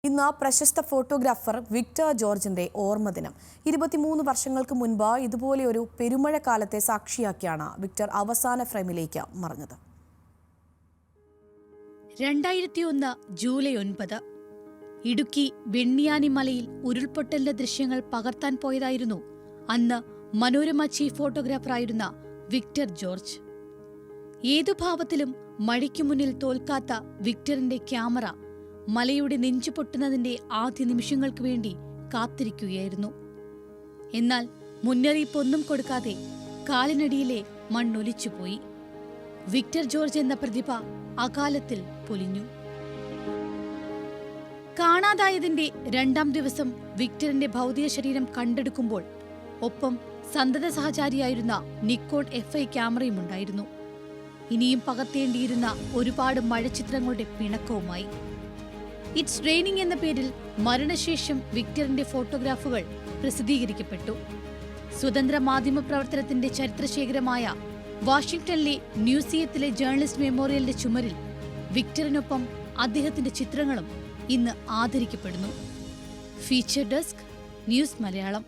ഇന്ന് പ്രശസ്ത photographer Victor ജോർജിന്റെ ഓർമ്മ ദിനം. 23 വർഷങ്ങൾക്ക് മുൻപ് ഇതുപോലെ ഒരു പെരുമഴക്കാലത്തെ സാക്ഷിയാക്കിയാണ് വിക്ടർ അവസാന ഫ്രെയിമിലേക്ക് മറഞ്ഞത്. 2001 ജൂലൈ 9 ഇടുക്കി വെണ്ണിയാനിമലയിൽ ഉരുൾപൊട്ടലിന്റെ ദൃശ്യങ്ങൾ പകർത്താൻ പോയതായിരുന്നു അന്ന് മനോരമ ചീഫ് ഫോട്ടോഗ്രാഫറായിരുന്ന വിക്ടർ ജോർജ്. ഏതു ഭാവത്തിലും മഴയ്ക്കു മുന്നിൽ തോൽക്കാത്ത വിക്ടറിന്റെ ക്യാമറ മലയുടെ നെഞ്ചു പൊട്ടുന്നതിന്റെ ആദ്യ നിമിഷങ്ങൾക്ക് വേണ്ടി കാത്തിരിക്കുകയായിരുന്നു. എന്നാൽ മുന്നറിയിപ്പൊന്നും കൊടുക്കാതെ കാലിനടിയിലെ മണ്ണൊലിച്ചുപോയി. വിക്ടർ ജോർജ് എന്ന പ്രതിഭ അകാലത്തിൽ പൊലിഞ്ഞു. കാണാതായതിന്റെ 2ാം ദിവസം വിക്ടറിന്റെ ഭൗതിക ശരീരം കണ്ടെടുക്കുമ്പോൾ ഒപ്പം സന്തത സഹചാരിയായിരുന്ന നിക്കോൺ FI ക്യാമറയുമുണ്ടായിരുന്നു. ഇനിയും പകർത്തേണ്ടിയിരുന്ന ഒരുപാട് മഴച്ചിത്രങ്ങളുടെ പിണക്കവുമായി. ഇറ്റ്സ് റെയിനിങ് എന്ന പേരിൽ മരണശേഷം വിക്ടറിന്റെ ഫോട്ടോഗ്രാഫുകൾ പ്രസിദ്ധീകരിക്കപ്പെട്ടു. സ്വതന്ത്ര മാധ്യമ പ്രവർത്തനത്തിന്റെ ചരിത്രശേഖരമായ വാഷിംഗ്ടണിലെ മ്യൂസിയത്തിലെ ജേർണലിസ്റ്റ് മെമ്മോറിയലിന്റെ ചുമരിൽ വിക്ടറിനൊപ്പം അദ്ദേഹത്തിന്റെ ചിത്രങ്ങളും ഇന്ന് ആദരിക്കപ്പെടുന്നു. Feature desk, news Malayalam.